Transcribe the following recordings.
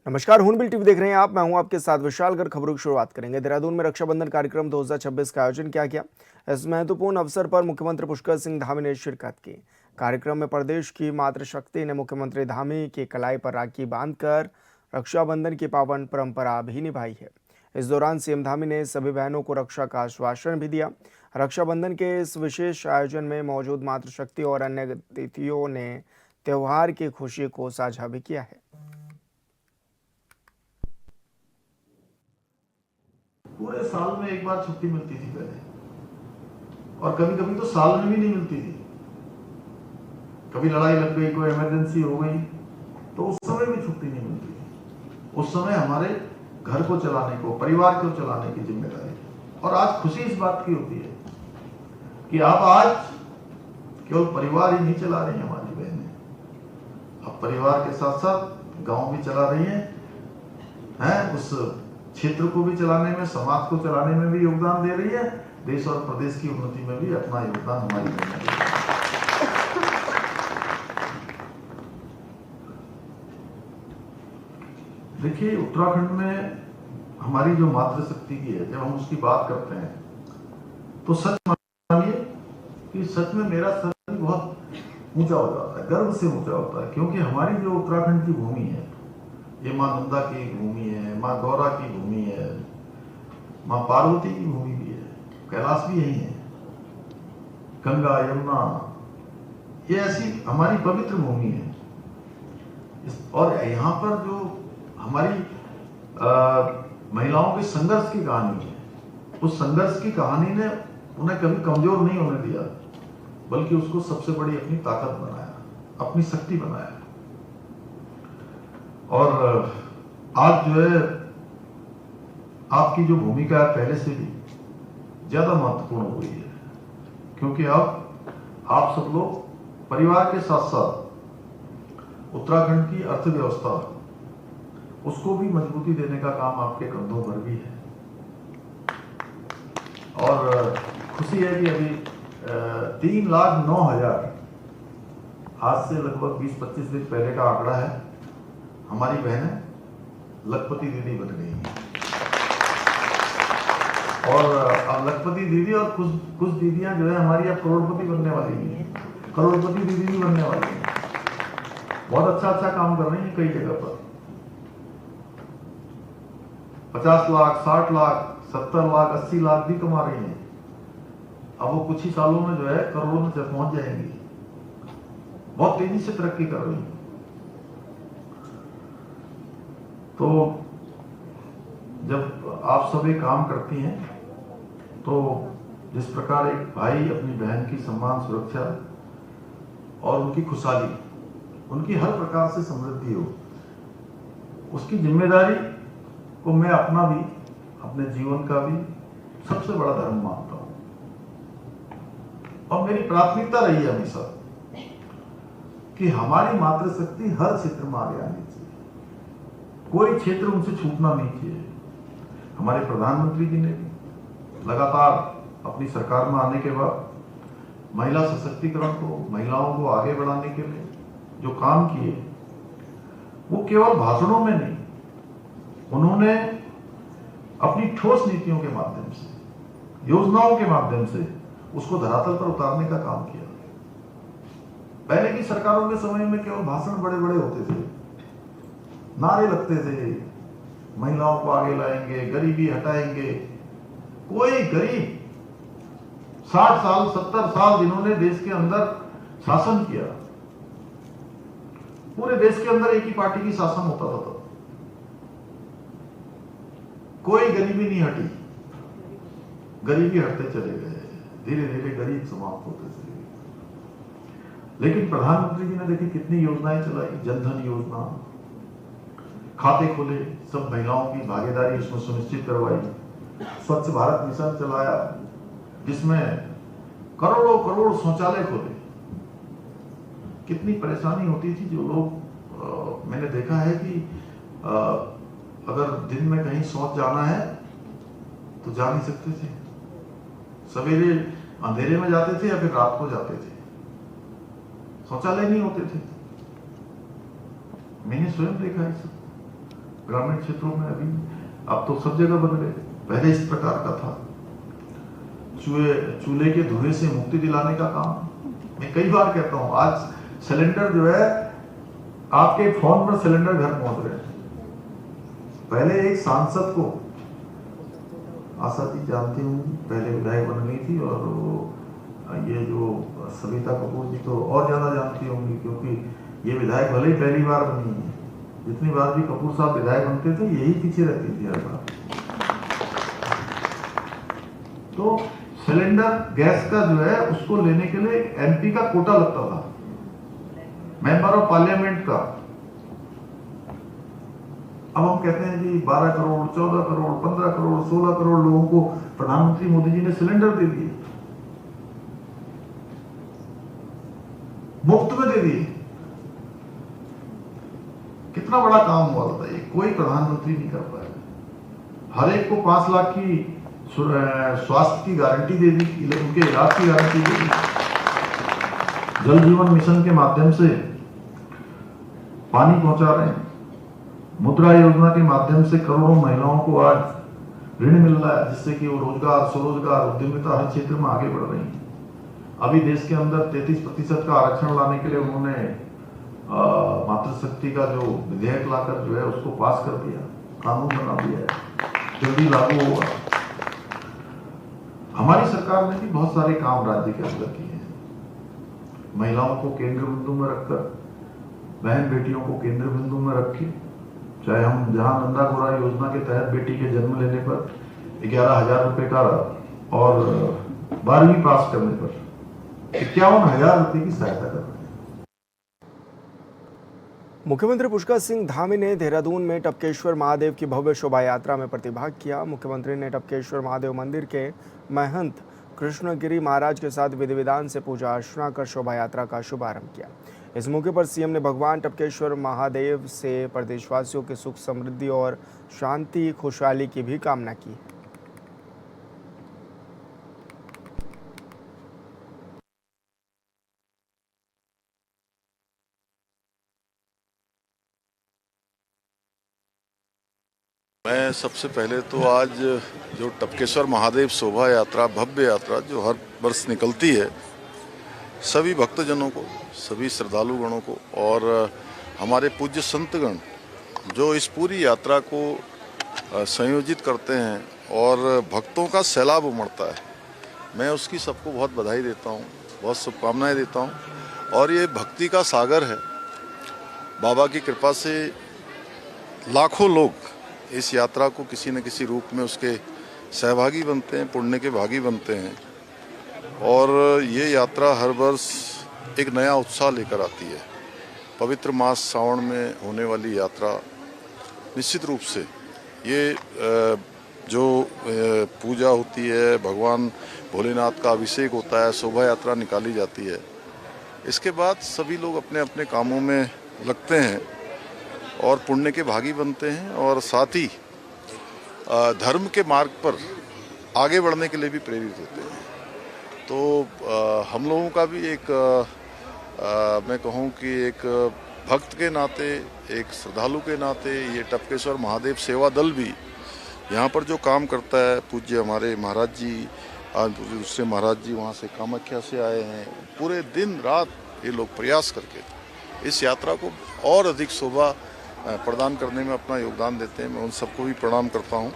नमस्कार, हूनबिल टीवी देख रहे हैं आप। मैं हूं आपके साथ विशाल। कर खबरों की शुरुआत करेंगे। देहरादून में रक्षाबंधन कार्यक्रम 2026 का आयोजन किया गया। इस महत्वपूर्ण अवसर पर मुख्यमंत्री पुष्कर सिंह धामी ने शिरकत की। कार्यक्रम में प्रदेश की मातृशक्ति ने मुख्यमंत्री धामी की कलाई पर राखी बांधकर रक्षाबंधन की पावन परंपरा भी निभाई है। इस दौरान सीएम धामी ने सभी बहनों को रक्षा का आश्वासन भी दिया। रक्षाबंधन के इस विशेष आयोजन में मौजूद मातृशक्ति और अन्य अतिथियों ने त्योहार की खुशी को साझा भी किया है। पूरे साल में एक बार छुट्टी मिलती थी पहले, और कभी कभी तो साल में भी नहीं मिलती थी। कभी लड़ाई लग गई, कोई इमरजेंसी हो गई, तो उस समय भी छुट्टी नहीं मिलती थी। उस समय हमारे घर को चलाने को, परिवार को चलाने की जिम्मेदारी। और आज खुशी इस बात की होती है कि आप आज केवल परिवार ही नहीं चला रही हैं हमारी बहनें, अब परिवार के साथ साथ गांव भी चला रही हैं, उस क्षेत्र को भी चलाने में, समाज को चलाने में भी योगदान दे रही है। देश और प्रदेश की उन्नति में भी अपना योगदान हमारी बहनें दे रही है। देखिए, उत्तराखंड में हमारी जो मातृशक्ति की है, जब हम उसकी बात करते हैं तो सच मानिए कि सच में मेरा सर भी बहुत ऊंचा हो जाता है, गर्व से ऊंचा होता है। क्योंकि हमारी जो उत्तराखंड की भूमि है, ये माँ नंदा की भूमि है, माँ गौरा की भूमि है, माँ पार्वती की भूमि भी है, कैलाश भी यही है, गंगा यमुना, ये ऐसी हमारी पवित्र भूमि है। और यहाँ पर जो हमारी महिलाओं के संघर्ष की कहानी है, उस संघर्ष की कहानी ने उन्हें कभी कमजोर नहीं होने दिया, बल्कि उसको सबसे बड़ी अपनी ताकत बनाया, अपनी शक्ति बनाया। और आज जो है आपकी जो भूमिका है पहले से भी ज्यादा महत्वपूर्ण हो गई है, क्योंकि अब आप सब लोग परिवार के साथ साथ उत्तराखंड की अर्थव्यवस्था, उसको भी मजबूती देने का काम आपके कंधों पर भी है। और खुशी है कि अभी 3,09,000, आज से लगभग 20-25 दिन पहले का आंकड़ा है, हमारी बहनें लखपति दीदी बन गई हैं। और अब लखपति दीदी और कुछ दीदियां जो है हमारी अब करोड़पति बनने वाली हैं, करोड़पति दीदी भी बनने वाली हैं। बहुत अच्छा काम कर रही हैं कई जगह पर। 50 लाख, 60 लाख, 70 लाख, 80 लाख भी कमा रही हैं। अब वो कुछ ही सालों में जो है करोड़ों में पहुंच जाएंगी। बहुत तेजी से तरक्की कर रही हैं। तो जब आप सब एक काम करती हैं, तो जिस प्रकार एक भाई अपनी बहन की सम्मान, सुरक्षा और उनकी खुशहाली, उनकी हर प्रकार से समृद्धि हो, उसकी जिम्मेदारी को मैं अपना भी, अपने जीवन का भी सबसे बड़ा धर्म मानता हूं। और मेरी प्राथमिकता रही है हमेशा कि हमारी मातृशक्ति हर क्षेत्र में आगे आनी चाहिए, कोई क्षेत्र उनसे छूटना नहीं चाहिए। हमारे प्रधानमंत्री जी ने लगातार अपनी सरकार में आने के बाद महिला सशक्तिकरण को, महिलाओं को आगे बढ़ाने के लिए जो काम किए, वो केवल भाषणों में नहीं, उन्होंने अपनी ठोस नीतियों के माध्यम से, योजनाओं के माध्यम से उसको धरातल पर उतारने का काम किया। पहले की सरकारों के समय में केवल भाषण बड़े बड़े होते थे, नारे लगते थे, महिलाओं को आगे लाएंगे, गरीबी हटाएंगे। कोई गरीब 60 साल, 70 साल जिन्होंने देश के अंदर शासन किया, पूरे देश के अंदर एक ही पार्टी की शासन होता था, तो कोई गरीबी नहीं हटी, गरीबी हटते चले गए, धीरे धीरे गरीब समाप्त होते चले गए। लेकिन प्रधानमंत्री जी ने देखिए कितनी योजनाएं चलाई, जनधन योजना, खाते खोले, सब महिलाओं की भागीदारी उसमें सुनिश्चित करवाई, स्वच्छ भारत मिशन चलाया, जिसमें करोड़ों करोड़ शौचालय खोले। कितनी परेशानी होती थी, जो लोग मैंने देखा है कि अगर दिन में कहीं शौच जाना है तो जा नहीं सकते थे, सवेरे अंधेरे में जाते थे या फिर रात को जाते थे, शौचालय नहीं होते थे। मैंने स्वयं देखा है सब। ग्रामीण क्षेत्रों में अभी अब तो सब जगह बन गए। पहले इस प्रकार का था। चूल्हे के धुएं से मुक्ति दिलाने का काम मैं कई बार कहता हूं। आज सिलेंडर जो है आपके फोन पर सिलेंडर घर पहुंच रहे हैं। पहले एक सांसद को, आशा जी जानती हूँ, पहले विधायक बन गई थी, और ये जो सविता कपूर जी तो और ज्यादा जानती होंगी, क्योंकि ये विधायक भले ही पहली बार बनी है। जितनी बार भी कपूर साहब विधायक बनते थे यही पीछे रहती थी हर बार। तो सिलेंडर गैस का जो है उसको लेने के लिए एमपी का कोटा लगता था, मेंबर ऑफ पार्लियामेंट का। अब हम कहते हैं जी 12 करोड़, 14 करोड़, 15 करोड़, 16 करोड़ लोगों को प्रधानमंत्री मोदी जी ने सिलेंडर दे दिए, मुफ्त में दे दिए। कितना बड़ा काम हुआ था ये, कोई प्रधानमंत्री नहीं कर पाया। हर एक को 5 लाख की स्वास्थ्य की गारंटी दे दी, उनके इलाज की गारंटी दे दी। जल जीवन मिशन के माध्यम से पानी पहुंचा रहे हैं। मुद्रा योजना के माध्यम से करोड़ों महिलाओं को आज ऋण मिल रहा है, जिससे कि वो रोजगार, स्वरोजगार, उद्यमिता हर क्षेत्र में आगे बढ़ रही है। अभी देश के अंदर 33% का आरक्षण लाने के लिए उन्होंने मातृशक्ति का जो विधेयक लाकर जो है उसको पास कर दिया, कानून बना दिया है, जल्दी लागू होगा। हमारी सरकार ने भी बहुत सारे काम राज्य के अंदर किए हैं। महिलाओं को केंद्र बिंदु में रखकर, बहन बेटियों को केंद्र बिंदु में रखे, चाहे हम जहां नंदा गोरा योजना के तहत बेटी के जन्म लेने पर 11,000 रुपए का और 12वीं पास करने पर 51,000 रुपए की सहायता कर रहे हैं। मुख्यमंत्री पुष्कर सिंह धामी ने देहरादून में टपकेश्वर महादेव की भव्य शोभा यात्रा में प्रतिभाग किया। मुख्यमंत्री ने टपकेश्वर महादेव मंदिर के महंत कृष्णगिरी महाराज के साथ विधि विधान से पूजा अर्चना कर शोभा यात्रा का शुभारंभ किया। इस मौके पर सीएम ने भगवान टपकेश्वर महादेव से प्रदेशवासियों की सुख समृद्धि और शांति खुशहाली की भी कामना की। मैं सबसे पहले तो आज जो टपकेश्वर महादेव शोभा यात्रा, भव्य यात्रा जो हर वर्ष निकलती है, सभी भक्तजनों को, सभी श्रद्धालुगणों को और हमारे पूज्य संतगण जो इस पूरी यात्रा को संयोजित करते हैं और भक्तों का सैलाब उमड़ता है, मैं उसकी सबको बहुत बधाई देता हूँ, बहुत शुभकामनाएं देता हूँ। और ये भक्ति का सागर है। बाबा की कृपा से लाखों लोग इस यात्रा को किसी न किसी रूप में उसके सहभागी बनते हैं, पुण्य के भागी बनते हैं। और ये यात्रा हर वर्ष एक नया उत्साह लेकर आती है। पवित्र मास सावन में होने वाली यात्रा निश्चित रूप से ये जो पूजा होती है, भगवान भोलेनाथ का अभिषेक होता है, शोभा यात्रा निकाली जाती है, इसके बाद सभी लोग अपने अपने कामों में लगते हैं और पुण्य के भागी बनते हैं और साथ ही धर्म के मार्ग पर आगे बढ़ने के लिए भी प्रेरित होते हैं। तो हम लोगों का भी एक मैं कहूँ कि एक भक्त के नाते, एक श्रद्धालु के नाते ये टपकेश्वर महादेव सेवा दल भी यहाँ पर जो काम करता है, पूज्य हमारे महाराज जी, आज दूसरे महाराज जी वहाँ से कामाख्या से आए हैं, पूरे दिन रात ये लोग प्रयास करके इस यात्रा को और अधिक शोभा प्रदान करने में अपना योगदान देते हैं। मैं उन सबको भी प्रणाम करता हूँ।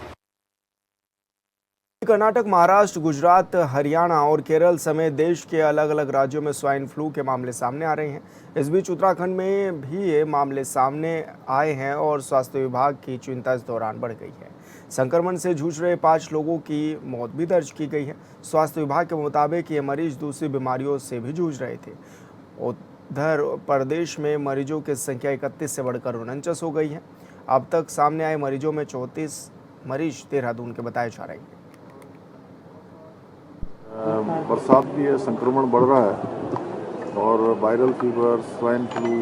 कर्नाटक, महाराष्ट्र, गुजरात, हरियाणा और केरल समेत देश के अलग अलग राज्यों में स्वाइन फ्लू के मामले सामने आ रहे हैं। इस बीच उत्तराखंड में भी ये मामले सामने आए हैं और स्वास्थ्य विभाग की चिंता इस दौरान बढ़ गई है। संक्रमण से जूझ रहे 5 लोगों की मौत भी दर्ज की गई है। स्वास्थ्य विभाग के मुताबिक ये मरीज दूसरी बीमारियों से भी जूझ रहे थे। उधर प्रदेश में मरीजों की संख्या 31 से बढ़कर 49 हो गई है। अब तक सामने आए मरीजों में 34 मरीज देहरादून के बताए जा रहे हैं। बरसात भी है, संक्रमण बढ़ रहा है और viral fever, swine flu,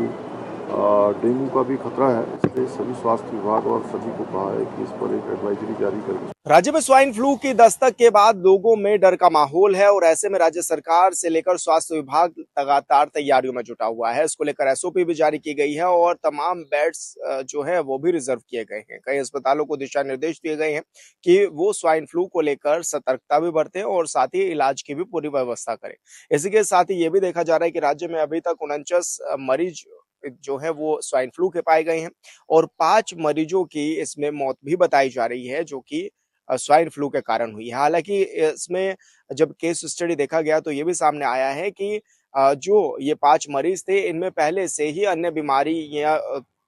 dengue का भी खतरा है। थे। सभी स्वास्थ्य विभाग और सभी को कहा है कि इस पर एक एडवाइजरी जारी कर राज्य में स्वाइन फ्लू की दस्तक के बाद लोगों में डर का माहौल है और ऐसे में राज्य सरकार से लेकर स्वास्थ्य विभाग लगातार तैयारियों में जुटा हुआ है। इसको लेकर एसओपी भी जारी की गई है और तमाम बेड्स जो है वो भी रिजर्व किए गए हैं। कई अस्पतालों को दिशा निर्देश दिए गए हैं कि वो स्वाइन फ्लू को लेकर सतर्कता भी बरतें और साथ ही इलाज की भी पूरी व्यवस्था करें। इसी के साथ ही ये भी देखा जा रहा है कि राज्य में अभी तक 49 मरीज जो है वो स्वाइन फ्लू के पाए गए हैं और 5 मरीजों की इसमें मौत भी बताई जा रही है, जो कि स्वाइन फ्लू के कारण हुई है। हालांकि इसमें जब केस स्टडी देखा गया तो ये भी सामने आया है कि जो ये 5 मरीज थे, इनमें पहले से ही अन्य बीमारी या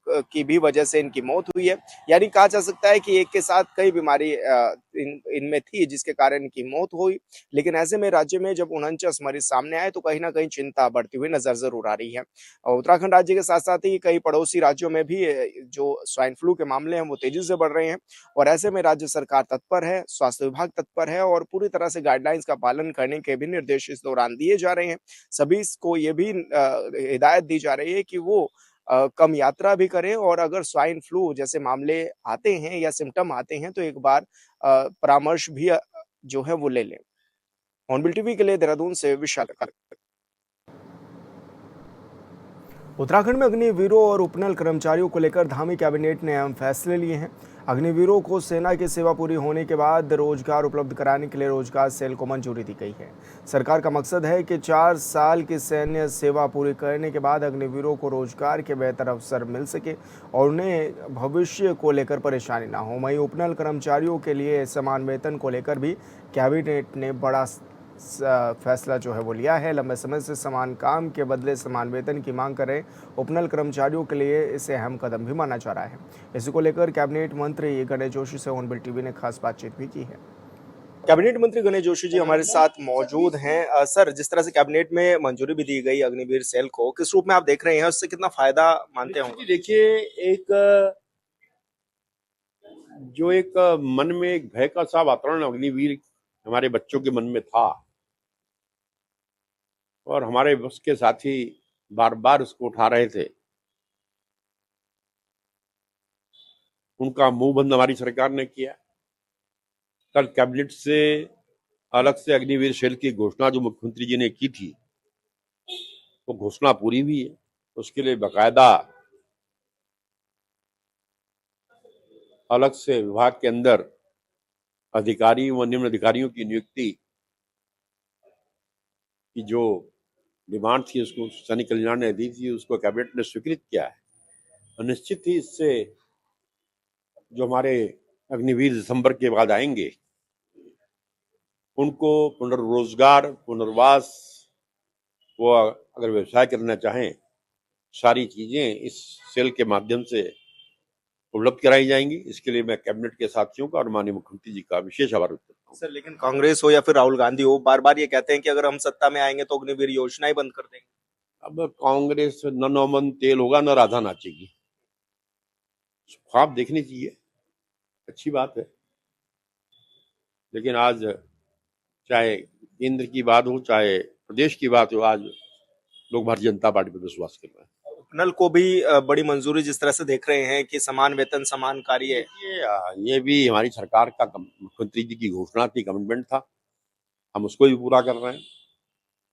की भी वजह से इनकी मौत हुई है। यानी कहा जा सकता है कि एक के साथ कई बीमारी इनमें थी जिसके कारण इनकी मौत हुई। लेकिन ऐसे में राज्य में जब 49 मरीज सामने आए तो कहीं ना कहीं चिंता बढ़ती हुई नजर जरूर आ रही है। और उत्तराखंड राज्य के साथ साथ ही कई पड़ोसी राज्यों में भी जो स्वाइन फ्लू के मामले हैं वो तेजी से बढ़ रहे हैं और ऐसे में राज्य सरकार तत्पर है, स्वास्थ्य विभाग तत्पर है और पूरी तरह से गाइडलाइंस का पालन करने के भी निर्देश इस दौरान दिए जा रहे हैं। सभी को ये भी हिदायत दी जा रही है कि वो कम यात्रा भी करें और अगर स्वाइन फ्लू जैसे मामले आते हैं या सिम्टम आते हैं तो एक बार परामर्श भी जो है वो ले लें। हॉर्नबिल टीवी के लिए देहरादून से विशाल। उत्तराखंड में अग्निवीरों और उपनल कर्मचारियों को लेकर धामी कैबिनेट ने अहम फैसले लिए हैं। अग्निवीरों को सेना की सेवा पूरी होने के बाद रोजगार उपलब्ध कराने के लिए रोजगार सेल को मंजूरी दी गई है। सरकार का मकसद है कि 4 साल की सैन्य सेवा पूरी करने के बाद अग्निवीरों को रोजगार के बेहतर अवसर मिल सके और उन्हें भविष्य को लेकर परेशानी ना हो। वहीं उपनल कर्मचारियों के लिए समान वेतन को लेकर भी कैबिनेट ने बड़ा फैसला जो है वो लिया है। लंबे समय से समान काम के बदले समान वेतन की मांग कर रहे उपनल कर्मचारियों के लिए इसे अहम कदम भी माना जा रहा है। इसी को लेकर कैबिनेट मंत्री गणेश जोशी से हॉर्नबिल टीवी ने खास बातचीत भी की है। कैबिनेट मंत्री गणेश जोशी जी हमारे साथ मौजूद हैं। सर, जिस तरह से कैबिनेट में मंजूरी भी दी गई अग्निवीर सेल को, किस रूप में आप देख रहे हैं, उससे कितना फायदा मानते होंगे? देखिए, एक मन में एक भय का सा वातावरण अग्निवीर हमारे बच्चों के मन में था और हमारे बस के साथी बार बार उसको उठा रहे थे। उनका मुंह बंद हमारी सरकार ने किया। कल कैबिनेट से अलग से अग्निवीर सेल की घोषणा जो मुख्यमंत्री जी ने की थी वो घोषणा पूरी हुई है। उसके लिए बकायदा अलग से विभाग के अंदर अधिकारी व निम्न अधिकारियों की नियुक्ति की जो डिमांड थी उसको सैनिक कल्याण ने दी थी, उसको कैबिनेट ने स्वीकृत किया है और निश्चित ही इससे जो हमारे अग्निवीर दिसंबर के बाद आएंगे उनको पुनर्रोजगार, पुनर्वास, वो अगर व्यवसाय करना चाहें सारी चीजें इस सेल के माध्यम से उपलब्ध कराई जाएंगी। इसके लिए मैं कैबिनेट के साथियों का और माननीय मुख्यमंत्री जी का विशेष आभार व्यक्त करता हूँ। सर, लेकिन कांग्रेस हो या फिर राहुल गांधी हो, बार बार ये कहते हैं कि अगर हम सत्ता में आएंगे तो अग्निवीर योजना ही बंद कर देंगे। अब कांग्रेस न नौमन तेल होगा न राधा नाचेगी। ख्वाब देखनी चाहिए, अच्छी बात है, लेकिन आज चाहे केंद्र की बात हो चाहे प्रदेश की बात हो, आज लोग भारतीय जनता पार्टी पर विश्वास कर रहे हैं। उपनल को भी बड़ी मंजूरी जिस तरह से देख रहे हैं कि समान वेतन समान कार्य, ये भी हमारी सरकार का मुख्यमंत्री जी की घोषणा थी, कमिटमेंट था, हम उसको भी पूरा कर रहे हैं।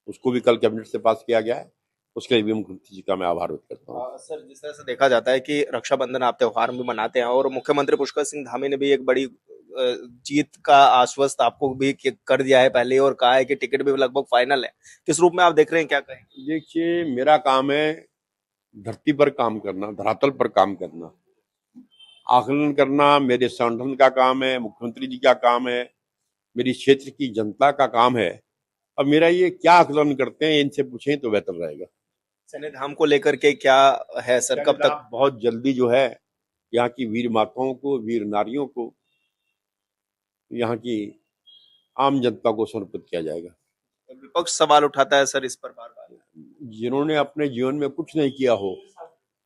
उसको भी कल कैबिनेट से पास किया गया है, उसके लिए भी मुख्यमंत्री जी का मैं आभार व्यक्त करता हूँ। सर, जिस तरह से देखा जाता है कि रक्षाबंधन आप त्योहार भी मनाते हैं और मुख्यमंत्री पुष्कर सिंह धामी ने भी एक बड़ी जीत का आश्वस्त आपको भी कर दिया है पहले और कहा है कि टिकट भी लगभग फाइनल है। किस रूप में आप देख रहे हैं, क्या कहें? देखिए, मेरा काम है धरती पर काम करना, धरातल पर काम करना, आकलन करना मेरे संगठन का काम है, मुख्यमंत्री जी का काम है, मेरी क्षेत्र की जनता का काम है। अब मेरा ये क्या आकलन करते हैं इनसे पूछें तो बेहतर रहेगा। सैन्य धाम को लेकर के क्या है सर, कब तक? बहुत जल्दी जो है यहाँ की वीर माताओं को, वीर नारियों को, यहाँ की आम जनता को समर्पित किया जाएगा। विपक्ष सवाल उठाता है सर इस पर बार बार। जिन्होंने अपने जीवन में कुछ नहीं किया हो,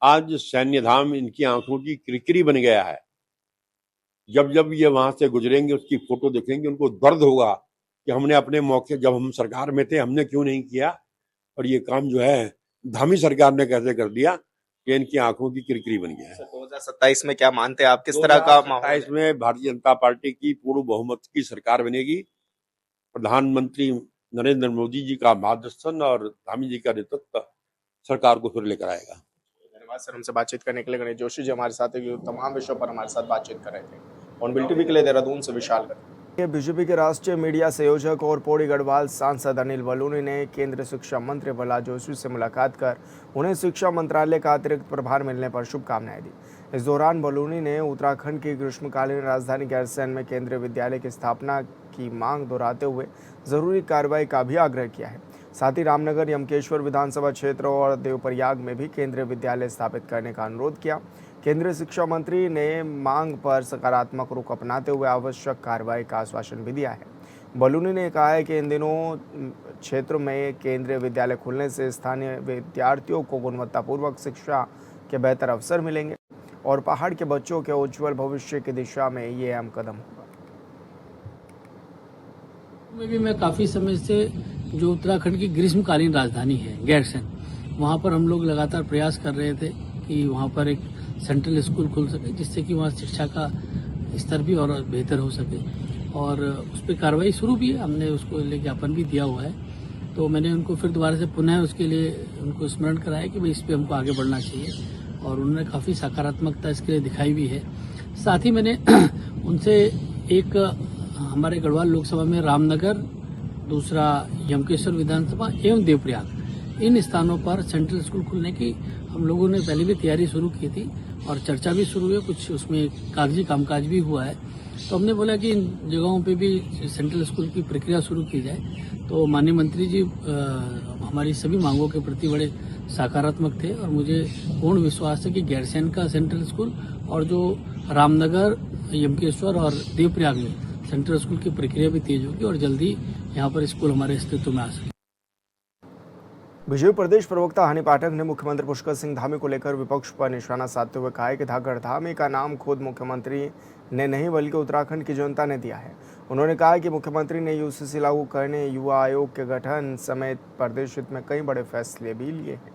आज सैन्य धाम इनकी आंखों की किरकिरी बन गया है। जब जब ये वहां से गुजरेंगे उसकी फोटो देखेंगे, उनको दर्द होगा कि हमने अपने मौके जब हम सरकार में थे हमने क्यों नहीं किया और ये काम जो है धामी सरकार ने कैसे कर दिया। कि इनकी आंखों की किरकिरी बन गया है। 2027 में क्या मानते हैं आप, किस तरह का माहौल 2027 है? में भारतीय जनता पार्टी की पूर्ण बहुमत की सरकार बनेगी। प्रधानमंत्री नरेंद्र मोदी जी का मार्गदर्शन और धामी जी का नेतृत्व सरकार को फिर लेकर आएगा। धन्यवाद सर, हमसे बातचीत करने के लिए। गणेश जोशी जी हमारे साथ हैं, जो तमाम विषयों पर हमारे साथ बातचीत कर रहे थे। ऑन टीवी के लिए देहरादून से विशाल कर। बीजेपी के राष्ट्रीय मीडिया संयोजक और पौड़ी गढ़वाल सांसद अनिल बलूनी ने केंद्रीय शिक्षा मंत्री प्रहलाद जोशी से मुलाकात कर उन्हें शिक्षा मंत्रालय का अतिरिक्त प्रभार मिलने पर शुभकामनाएं दी। इस दौरान बलूनी ने उत्तराखंड की ग्रीष्मकालीन राजधानी गैरसैंण में केंद्रीय विद्यालय की स्थापना की मांग दोहराते हुए जरूरी कार्रवाई का भी आग्रह किया है। साथ ही रामनगर, यमकेश्वर विधानसभा क्षेत्र और देवप्रयाग में भी केंद्रीय विद्यालय स्थापित करने का अनुरोध किया। केंद्रीय शिक्षा मंत्री ने मांग पर सकारात्मक रुख अपनाते हुए आवश्यक कार्रवाई का आश्वासन भी दिया है। बलूनी ने कहा है कि इन दिनों क्षेत्रों में केंद्रीय विद्यालय खुलने से स्थानीय विद्यार्थियों को गुणवत्तापूर्वक शिक्षा के बेहतर अवसर मिलेंगे और पहाड़ के बच्चों के उज्जवल भविष्य की दिशा में ये अहम कदम होगा। में भी मैं काफी समय से जो उत्तराखंड की ग्रीष्मकालीन राजधानी है गैरसैंण, वहां पर हम लोग लगातार प्रयास कर रहे थे कि वहां पर एक सेंट्रल स्कूल खुल सके, जिससे कि वहां शिक्षा का स्तर भी और बेहतर हो सके, और उस पर कार्रवाई शुरू भी है। हमने उसको लिए ज्ञापन भी दिया हुआ है। तो मैंने उनको फिर दोबारा से पुनः उसके लिए उनको स्मरण कराया कि भाई इस पर हमको आगे बढ़ना चाहिए, और उन्होंने काफी सकारात्मकता इसके लिए दिखाई भी है। साथ ही मैंने उनसे एक हमारे गढ़वाल लोकसभा में रामनगर, दूसरा यमकेश्वर विधानसभा एवं देवप्रयाग, इन स्थानों पर सेंट्रल स्कूल खुलने की हम लोगों ने पहले भी तैयारी शुरू की थी और चर्चा भी शुरू हुई, कुछ उसमें कागजी कामकाज भी हुआ है। तो हमने बोला कि इन जगहों पे भी सेंट्रल स्कूल की प्रक्रिया शुरू की जाए। तो माननीय मंत्री जी हमारी सभी मांगों के प्रति बड़े सकारात्मक थे, और मुझे पूर्ण विश्वास है कि गैरसैंण का सेंट्रल स्कूल और जो रामनगर, यमकेश्वर और देवप्रयाग में सेंट्रल स्कूल की प्रक्रिया भी तेज होगी और जल्दी यहाँ पर स्कूल हमारे अस्तित्व में आ सके। बीजेपी प्रदेश प्रवक्ता हनी पाठक ने मुख्यमंत्री पुष्कर सिंह धामी को लेकर विपक्ष पर निशाना साधते हुए कहा है कि धाकड़ धामी का नाम खुद मुख्यमंत्री ने नहीं बल्कि उत्तराखंड की जनता ने दिया है। उन्होंने कहा कि मुख्यमंत्री ने यूसीसी लागू करने, युवा आयोग के गठन समेत प्रदेश हित में कई बड़े फैसले भी लिए हैं।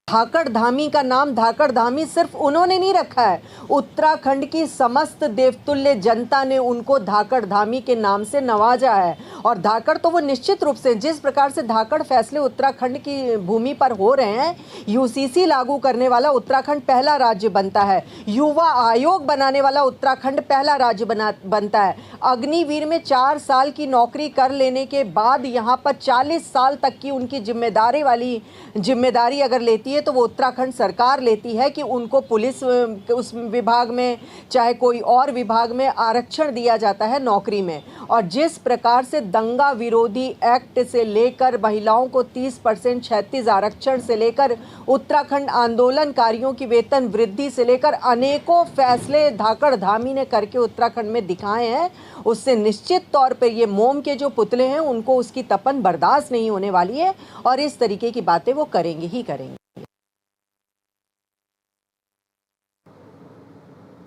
धाकड़ धामी का नाम धाकड़ धामी सिर्फ उन्होंने नहीं रखा है, उत्तराखंड की समस्त देवतुल्य जनता ने उनको धाकड़ धामी के नाम से नवाजा है। और धाकड़ तो वो निश्चित रूप से, जिस प्रकार से धाकड़ फैसले उत्तराखंड की भूमि पर हो रहे हैं, यूसीसी लागू करने वाला उत्तराखंड पहला राज्य बनता है, युवा आयोग बनाने वाला उत्तराखंड पहला राज्य बनता है, अग्निवीर में 4 साल की नौकरी कर लेने के बाद यहाँ पर 40 साल तक की उनकी जिम्मेदारी अगर लेती है तो वो उत्तराखंड सरकार लेती है कि उनको पुलिस उस विभाग में चाहे कोई और विभाग में आरक्षण दिया जाता है नौकरी में। और जिस प्रकार से दंगा विरोधी एक्ट से लेकर महिलाओं को 30% 36 आरक्षण से लेकर उत्तराखंड आंदोलनकारियों की वेतन वृद्धि से लेकर अनेकों फैसले धाकड़ धामी ने करके उत्तराखंड में दिखाए हैं, उससे निश्चित तौर पर ये मोम के जो पुतले हैं उनको उसकी तपन बर्दाश्त नहीं होने वाली है, और इस तरीके की बातें वो करेंगे ही करेंगे।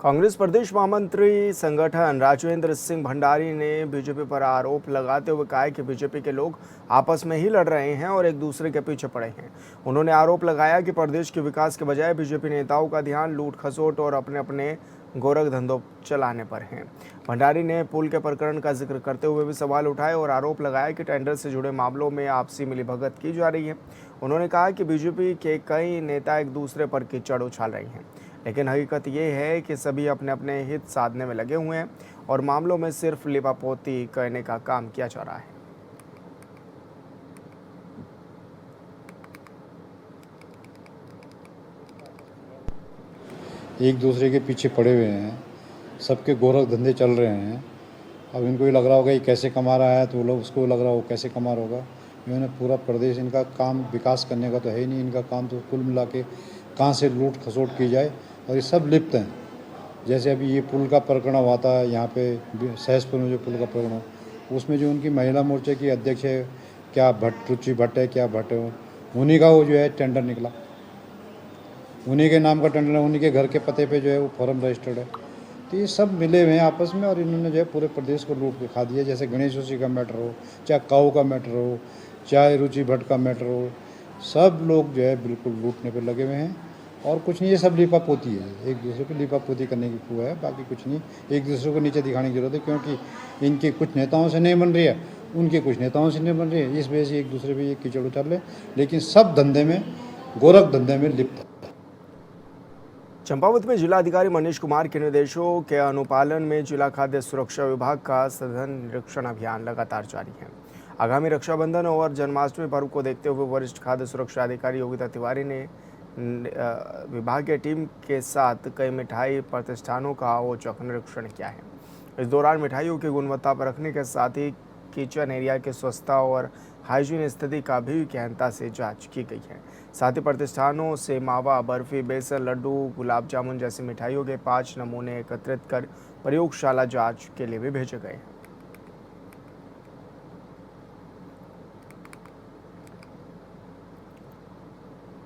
कांग्रेस प्रदेश महामंत्री संगठन राजेंद्र सिंह भंडारी ने बीजेपी पर आरोप लगाते हुए कहा कि बीजेपी के लोग आपस में ही लड़ रहे हैं और एक दूसरे के पीछे पड़े हैं। उन्होंने आरोप लगाया कि प्रदेश के विकास के बजाय बीजेपी नेताओं का ध्यान लूट खसोट और अपने अपने गोरख धंधों चलाने पर है। भंडारी ने पुल के प्रकरण का जिक्र करते हुए भी सवाल उठाए और आरोप लगाया कि टेंडर से जुड़े मामलों में आपसी मिलीभगत की जा रही है। उन्होंने कहा कि बीजेपी के कई नेता एक दूसरे पर कीचड़ उछाल रहे हैं, लेकिन हकीकत ये है कि सभी अपने अपने हित साधने में लगे हुए हैं और मामलों में सिर्फ लिपापोती करने का काम किया जा रहा है। एक दूसरे के पीछे पड़े हुए हैं, सबके गोरख धंधे चल रहे हैं। अब इनको ये लग रहा होगा ये कैसे कमा रहा है, तो वो लोग उसको लग रहा हो कैसे कमा रहा होगा। इन्होंने पूरा प्रदेश, इनका काम विकास करने का तो है ही नहीं, इनका काम तो कुल मिला के कहाँ से लूट खसोट की जाए, और ये सब लिप्त हैं। जैसे अभी ये पुल का प्रकरण हुआ था यहाँ पे सहसपुर में, जो पुल का प्रकरण हो, उसमें जो उनकी महिला मोर्चे की अध्यक्ष है, क्या रुचि भट्ट है, क्या भट्ट है, उन्हीं का वो जो है टेंडर निकला, उन्हीं के नाम का टेंडर है, उन्हीं के घर के पते पे जो है वो फॉर्म रजिस्टर्ड है। तो ये सब मिले हुए हैं आपस में, और इन्होंने जो है पूरे प्रदेश को लूट के खा दिया। जैसे गणेश जोशी का मैटर हो, चाहे काऊ का मैटर हो, चाहे रुचि भट्ट का मैटर हो, सब लोग जो है बिल्कुल लूटने पे लगे हुए हैं। और कुछ नहीं, ये सब लीपापोती है, एक दूसरे पे लीपापोती करने की हुआ है, बाकी कुछ नहीं। एक दूसरे को नीचे दिखाने की जरूरत है, क्योंकि इनके कुछ नेताओं से नहीं बन रही है, उनके कुछ नेताओं से नहीं बन रही है, इस वजह से एक दूसरे पे ये कीचड़ उछाल रहे, लेकिन सब धंधे में, गोरख धंधे में लिप्त है। चंपावत में जिलाधिकारी मनीष कुमार के निर्देशों के अनुपालन में जिला खाद्य सुरक्षा विभाग का सघन निरीक्षण अभियान लगातार जारी है। आगामी रक्षाबंधन और जन्माष्टमी पर्व को देखते हुए वरिष्ठ खाद्य सुरक्षा अधिकारी योगिता तिवारी ने विभागीय टीम के साथ कई मिठाई प्रतिष्ठानों का औचक निरीक्षण किया है। इस दौरान मिठाइयों की गुणवत्ता परखने के साथ ही किचन एरिया की स्वच्छता और हाइजीन स्थिति का भी गहनता से जांच की गई है। साथ ही प्रतिष्ठानों से मावा, बर्फी, बेसन लड्डू, गुलाब जामुन जैसी मिठाइयों के 5 नमूने एकत्रित कर प्रयोगशाला जांच के लिए भी भेजे गए हैं।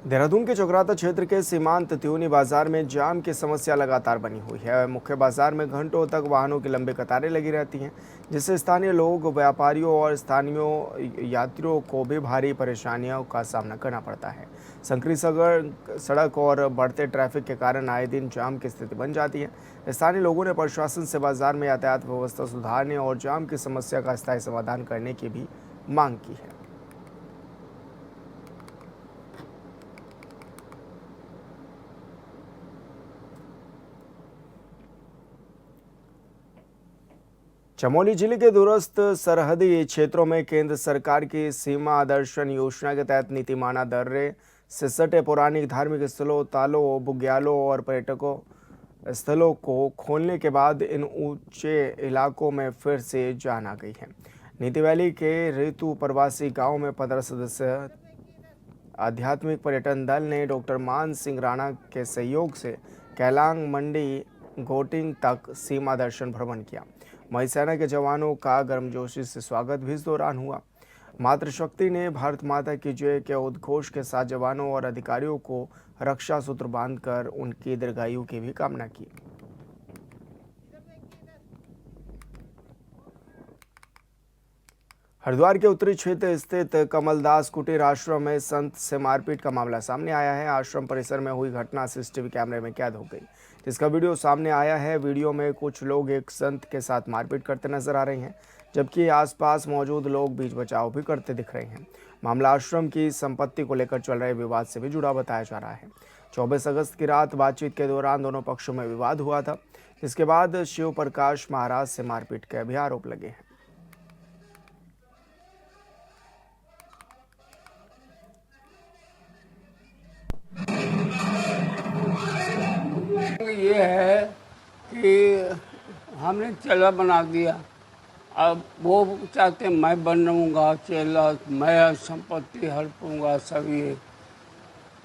देहरादून के चौराता क्षेत्र के सीमांत त्यूनी बाजार में जाम की समस्या लगातार बनी हुई है। मुख्य बाजार में घंटों तक वाहनों की लंबी कतारें लगी रहती हैं, जिससे स्थानीय लोग, व्यापारियों और स्थानीय यात्रियों को भी भारी परेशानियों का सामना करना पड़ता है। संकरी सड़क और बढ़ते ट्रैफिक के कारण आए दिन जाम की स्थिति बन जाती है। स्थानीय लोगों ने प्रशासन से बाजार में यातायात व्यवस्था सुधारने और जाम की समस्या का स्थायी समाधान करने की भी मांग की है। चमोली जिले के दूरस्थ सरहदी क्षेत्रों में केंद्र सरकार की सीमा दर्शन योजना के तहत नीतिमाना दर्रे से सटे पौराणिक धार्मिक स्थलों, तालों, बुग्यालों और पर्यटकों स्थलों को खोलने के बाद इन ऊंचे इलाकों में फिर से जान आ गई है। नीति वैली के ऋतु प्रवासी गांव में 15 सदस्य आध्यात्मिक पर्यटन दल ने डॉक्टर मान सिंह राणा के सहयोग से कैलांग मंडी गोटिंग तक सीमा दर्शन भ्रमण किया। वहीं सेना के जवानों का गर्मजोशी से स्वागत भी इस दौरान हुआ। मातृशक्ति ने भारत माता की जय के उद्घोष के साथ जवानों और अधिकारियों को रक्षा सूत्र बांधकर उनकी दीर्घायु की भी कामना की। हरिद्वार के उत्तरी क्षेत्र स्थित कमलदास कुटीर आश्रम में संत से मारपीट का मामला सामने आया है। आश्रम परिसर में हुई घटना सीसीटीवी कैमरे में कैद हो गई, जिसका वीडियो सामने आया है। वीडियो में कुछ लोग एक संत के साथ मारपीट करते नजर आ रहे हैं, जबकि आसपास मौजूद लोग बीच बचाव भी करते दिख रहे हैं। मामला आश्रम की संपत्ति को लेकर चल रहे विवाद से भी जुड़ा बताया जा रहा है। 24 अगस्त की रात बातचीत के दौरान दोनों पक्षों में विवाद हुआ था, जिसके बाद शिव प्रकाश महाराज से मारपीट के भी आरोप लगे हैं। ये है कि हमने चेला बना दिया, अब वो चाहते हैं मैं बनूंगा चेला, मैं संपत्ति हड़पूंगा सभी।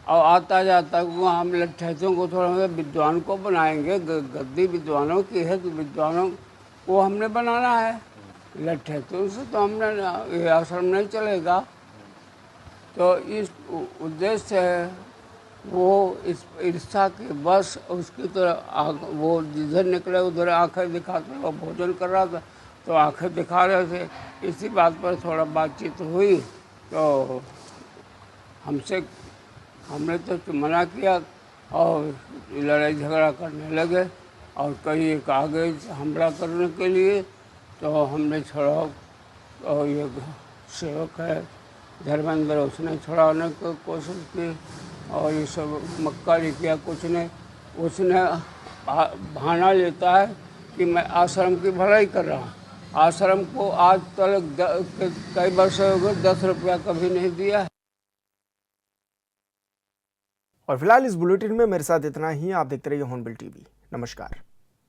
और आता जाता वो हम लट्ठैतों को थोड़ा विद्वान को बनाएंगे, गद्दी विद्वानों की है तो विद्वानों को हमने बनाना है। लट्ठैतों से तो हमने ये आश्रम नहीं चलेगा। तो इस उद्देश्य से वो इस ईर्षा के बस उसकी तरह वो जिधर निकले उधर आंखें दिखाते, वो भोजन कर रहा था तो आंखें दिखा रहे थे। इसी बात पर थोड़ा बातचीत हुई तो हमने तो मना किया और लड़ाई झगड़ा करने लगे और कहीं एक आगे हमला करने के लिए। तो हमने छोड़ा और ये सेवक है धर्मेंद्र, उसने छुड़ाने की कोशिश की और ये सब मक्कारी किया। कुछ ने उसने बहाना लेता है कि मैं आश्रम की भलाई कर रहा हूँ। आश्रम को आज तक कई वर्ष हो गए 10 रुपया कभी नहीं दिया है। और फिलहाल इस बुलेटिन में मेरे साथ इतना ही। आप देखते रहिए हॉर्नबिल टीवी। नमस्कार।